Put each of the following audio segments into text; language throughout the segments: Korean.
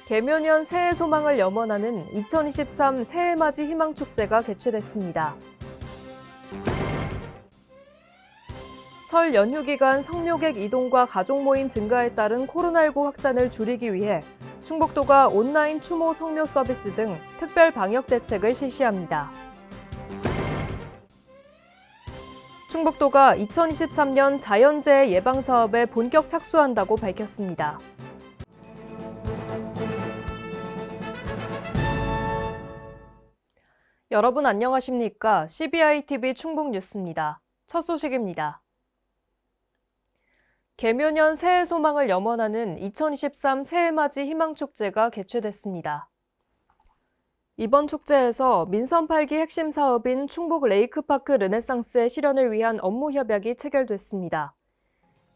개묘년 새해 소망을 염원하는 2023 새해맞이 희망축제가 개최됐습니다. 설 연휴 기간 성묘객 이동과 가족 모임 증가에 따른 코로나19 확산을 줄이기 위해 충북도가 온라인 추모 성묘 서비스 등 특별 방역 대책을 실시합니다. 충북도가 2023년 자연재해 예방 사업에 본격 착수한다고 밝혔습니다. 여러분 안녕하십니까? CBI-TV 충북 뉴스입니다. 첫 소식입니다. 개묘년 새해 소망을 염원하는 2023 새해맞이 희망축제가 개최됐습니다. 이번 축제에서 민선 8기 핵심 사업인 충북 레이크파크 르네상스의 실현을 위한 업무 협약이 체결됐습니다.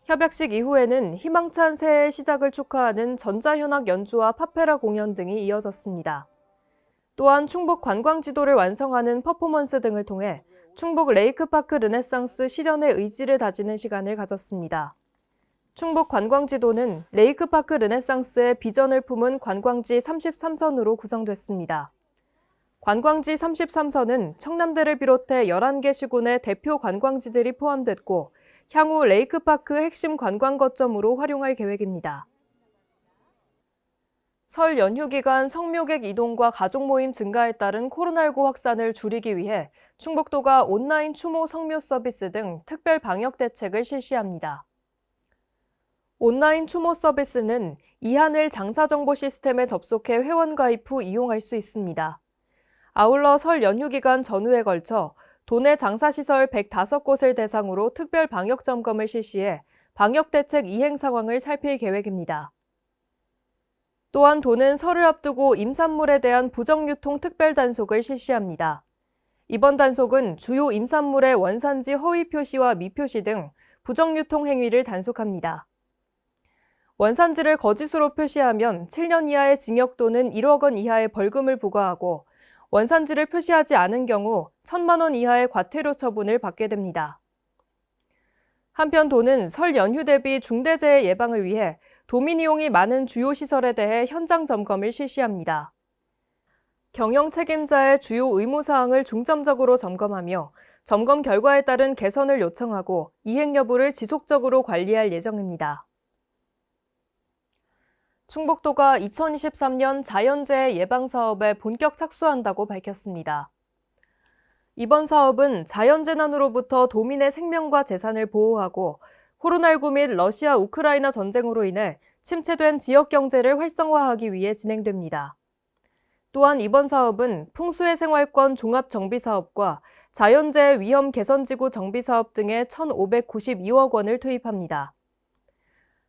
협약식 이후에는 희망찬 새해의 시작을 축하하는 전자현악 연주와 파페라 공연 등이 이어졌습니다. 또한 충북 관광지도를 완성하는 퍼포먼스 등을 통해 충북 레이크파크 르네상스 실현의 의지를 다지는 시간을 가졌습니다. 충북 관광지도는 레이크파크 르네상스의 비전을 품은 관광지 33선으로 구성됐습니다. 관광지 33선은 청남대를 비롯해 11개 시군의 대표 관광지들이 포함됐고 향후 레이크파크 핵심 관광 거점으로 활용할 계획입니다. 설 연휴 기간 성묘객 이동과 가족 모임 증가에 따른 코로나19 확산을 줄이기 위해 충북도가 온라인 추모 성묘 서비스 등 특별 방역 대책을 실시합니다. 온라인 추모 서비스는 이하늘 장사정보 시스템에 접속해 회원 가입 후 이용할 수 있습니다. 아울러 설 연휴 기간 전후에 걸쳐 도내 장사시설 105곳을 대상으로 특별 방역 점검을 실시해 방역 대책 이행 상황을 살필 계획입니다. 또한 도는 설을 앞두고 임산물에 대한 부정유통 특별 단속을 실시합니다. 이번 단속은 주요 임산물의 원산지 허위 표시와 미표시 등 부정유통 행위를 단속합니다. 원산지를 거짓으로 표시하면 7년 이하의 징역 또는 1억 원 이하의 벌금을 부과하고 원산지를 표시하지 않은 경우 1,000만 원 이하의 과태료 처분을 받게 됩니다. 한편 도는 설 연휴 대비 중대재해 예방을 위해 도민 이용이 많은 주요 시설에 대해 현장 점검을 실시합니다. 경영 책임자의 주요 의무사항을 중점적으로 점검하며 점검 결과에 따른 개선을 요청하고 이행 여부를 지속적으로 관리할 예정입니다. 충북도가 2023년 자연재해 예방 사업에 본격 착수한다고 밝혔습니다. 이번 사업은 자연재난으로부터 도민의 생명과 재산을 보호하고 코로나19 및 러시아 우크라이나 전쟁으로 인해 침체된 지역 경제를 활성화하기 위해 진행됩니다. 또한 이번 사업은 풍수해 생활권 종합정비사업과 자연재해 위험 개선지구 정비사업 등에 1,592억 원을 투입합니다.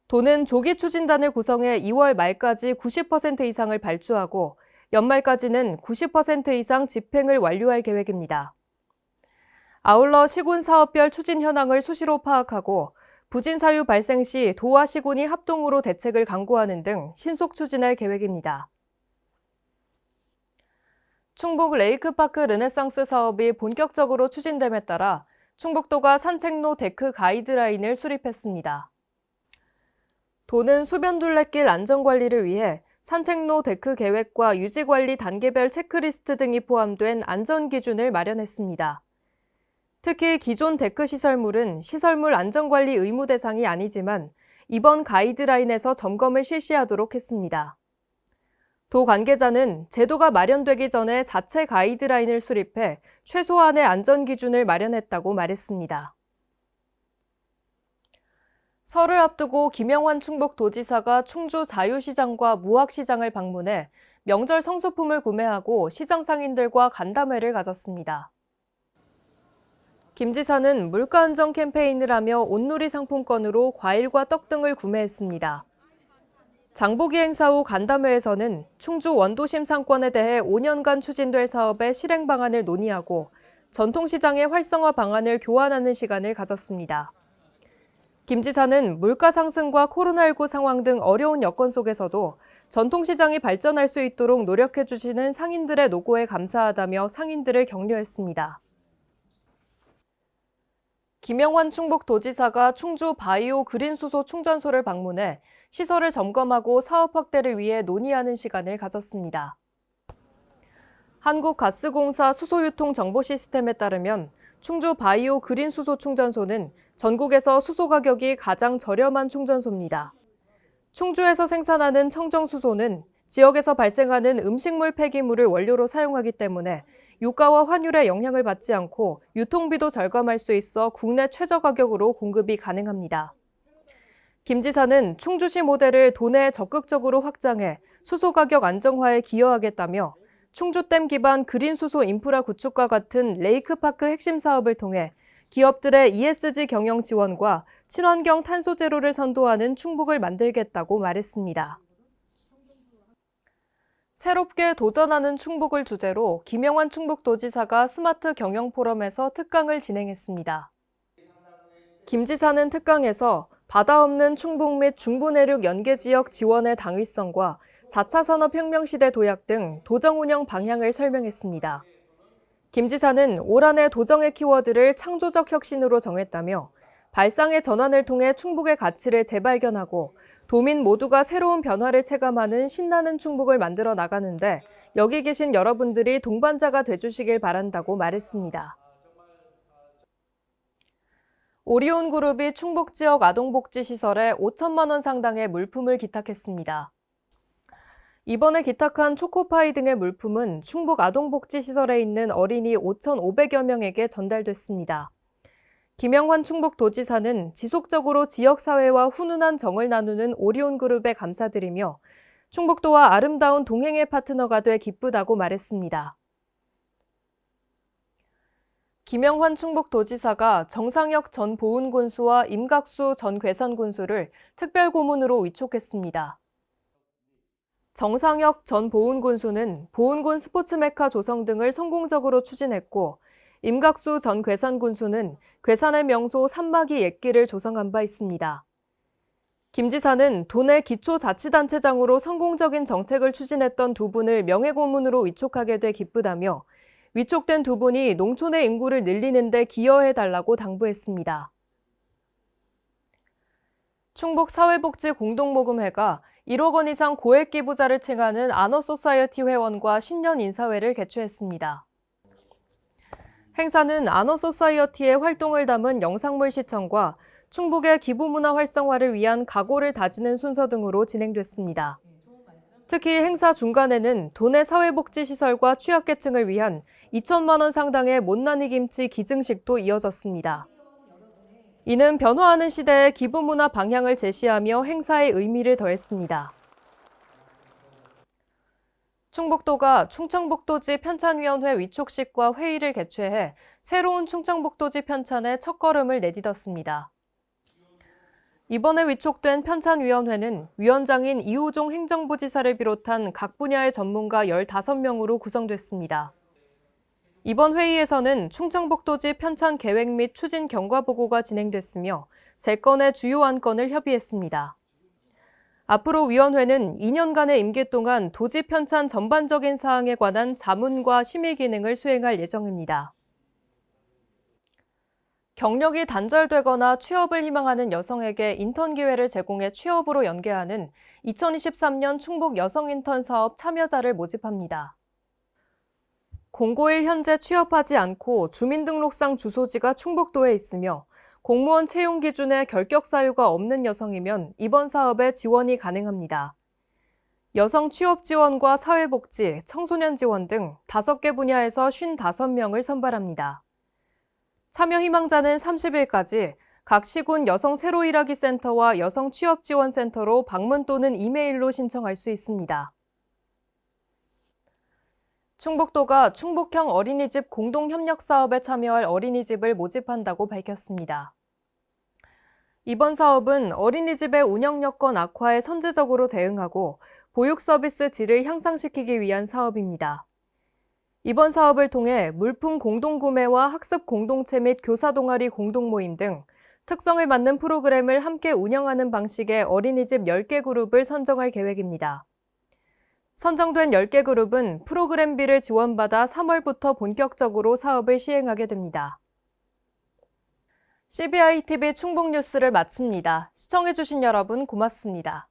도는 조기 추진단을 구성해 2월 말까지 90% 이상을 발주하고 연말까지는 90% 이상 집행을 완료할 계획입니다. 아울러 시군 사업별 추진 현황을 수시로 파악하고 부진 사유 발생 시 도와 시군이 합동으로 대책을 강구하는 등 신속 추진할 계획입니다. 충북 레이크파크 르네상스 사업이 본격적으로 추진됨에 따라 충북도가 산책로 데크 가이드라인을 수립했습니다. 도는 수변둘레길 안전관리를 위해 산책로 데크 계획과 유지관리 단계별 체크리스트 등이 포함된 안전기준을 마련했습니다. 특히 기존 데크 시설물은 시설물 안전관리 의무 대상이 아니지만 이번 가이드라인에서 점검을 실시하도록 했습니다. 도 관계자는 제도가 마련되기 전에 자체 가이드라인을 수립해 최소한의 안전기준을 마련했다고 말했습니다. 설을 앞두고 김영환 충북도지사가 충주 자유시장과 무학시장을 방문해 명절 성수품을 구매하고 시장 상인들과 간담회를 가졌습니다. 김 지사는 물가 안정 캠페인을 하며 온누리 상품권으로 과일과 떡 등을 구매했습니다. 장보기 행사 후 간담회에서는 충주 원도심 상권에 대해 5년간 추진될 사업의 실행 방안을 논의하고 전통시장의 활성화 방안을 교환하는 시간을 가졌습니다. 김 지사는 물가 상승과 코로나19 상황 등 어려운 여건 속에서도 전통시장이 발전할 수 있도록 노력해 주시는 상인들의 노고에 감사하다며 상인들을 격려했습니다. 김영환 충북도지사가 충주 바이오 그린수소 충전소를 방문해 시설을 점검하고 사업 확대를 위해 논의하는 시간을 가졌습니다. 한국가스공사 수소유통정보시스템에 따르면 충주 바이오 그린 수소 충전소는 전국에서 수소 가격이 가장 저렴한 충전소입니다. 충주에서 생산하는 청정수소는 지역에서 발생하는 음식물 폐기물을 원료로 사용하기 때문에 유가와 환율의 영향을 받지 않고 유통비도 절감할 수 있어 국내 최저 가격으로 공급이 가능합니다. 김 지사는 충주시 모델을 도내에 적극적으로 확장해 수소 가격 안정화에 기여하겠다며 충주댐 기반 그린 수소 인프라 구축과 같은 레이크파크 핵심 사업을 통해 기업들의 ESG 경영 지원과 친환경 탄소 제로를 선도하는 충북을 만들겠다고 말했습니다. 새롭게 도전하는 충북을 주제로 김영환 충북도지사가 스마트 경영 포럼에서 특강을 진행했습니다. 김 지사는 특강에서 바다 없는 충북 및 중부내륙 연계지역 지원의 당위성과 4차 산업혁명 시대 도약 등 도정 운영 방향을 설명했습니다. 김 지사는 올 한 해 도정의 키워드를 창조적 혁신으로 정했다며 발상의 전환을 통해 충북의 가치를 재발견하고 도민 모두가 새로운 변화를 체감하는 신나는 충북을 만들어 나가는데 여기 계신 여러분들이 동반자가 돼주시길 바란다고 말했습니다. 오리온그룹이 충북 지역 아동복지시설에 5천만 원 상당의 물품을 기탁했습니다. 이번에 기탁한 초코파이 등의 물품은 충북 아동복지시설에 있는 어린이 5,500여 명에게 전달됐습니다. 김영환 충북도지사는 지속적으로 지역사회와 훈훈한 정을 나누는 오리온그룹에 감사드리며 충북도와 아름다운 동행의 파트너가 돼 기쁘다고 말했습니다. 김영환 충북도지사가 정상혁 전 보훈군수와 임각수 전 괴산군수를 특별고문으로 위촉했습니다. 정상혁 전 보훈군수는 보훈군 스포츠 메카 조성 등을 성공적으로 추진했고 임각수 전 괴산군수는 괴산의 명소 산막이 옛길을 조성한 바 있습니다. 김 지사는 도내 기초자치단체장으로 성공적인 정책을 추진했던 두 분을 명예고문으로 위촉하게 돼 기쁘다며 위촉된 두 분이 농촌의 인구를 늘리는 데 기여해달라고 당부했습니다. 충북사회복지공동모금회가 1억 원 이상 고액 기부자를 칭하는 아너소사이어티 회원과 신년 인사회를 개최했습니다. 행사는 아너소사이어티의 활동을 담은 영상물 시청과 충북의 기부문화 활성화를 위한 각오를 다지는 순서 등으로 진행됐습니다. 특히 행사 중간에는 도내 사회복지시설과 취약계층을 위한 2천만 원 상당의 못난이 김치 기증식도 이어졌습니다. 이는 변화하는 시대의 기부문화 방향을 제시하며 행사의 의미를 더했습니다. 충북도가 충청북도지 편찬위원회 위촉식과 회의를 개최해 새로운 충청북도지 편찬의 첫걸음을 내딛었습니다. 이번에 위촉된 편찬위원회는 위원장인 이우종 행정부지사를 비롯한 각 분야의 전문가 15명으로 구성됐습니다. 이번 회의에서는 충청북도지 편찬 계획 및 추진 경과보고가 진행됐으며 3건의 주요 안건을 협의했습니다. 앞으로 위원회는 2년간의 임기 동안 도지 편찬 전반적인 사항에 관한 자문과 심의 기능을 수행할 예정입니다. 경력이 단절되거나 취업을 희망하는 여성에게 인턴 기회를 제공해 취업으로 연계하는 2023년 충북 여성인턴 사업 참여자를 모집합니다. 공고일 현재 취업하지 않고 주민등록상 주소지가 충북도에 있으며 공무원 채용 기준에 결격 사유가 없는 여성이면 이번 사업에 지원이 가능합니다. 여성 취업 지원과 사회복지, 청소년 지원 등 5개 분야에서 55명을 선발합니다. 참여 희망자는 30일까지 각 시군 여성 새로 일하기 센터와 여성 취업 지원 센터로 방문 또는 이메일로 신청할 수 있습니다. 충북도가 충북형 어린이집 공동협력 사업에 참여할 어린이집을 모집한다고 밝혔습니다. 이번 사업은 어린이집의 운영 여건 악화에 선제적으로 대응하고 보육 서비스 질을 향상시키기 위한 사업입니다. 이번 사업을 통해 물품 공동구매와 학습 공동체 및 교사 동아리 공동모임 등 특성을 맞는 프로그램을 함께 운영하는 방식의 어린이집 10개 그룹을 선정할 계획입니다. 선정된 10개 그룹은 프로그램비를 지원받아 3월부터 본격적으로 사업을 시행하게 됩니다. CBI TV 충북 뉴스를 마칩니다. 시청해주신 여러분 고맙습니다.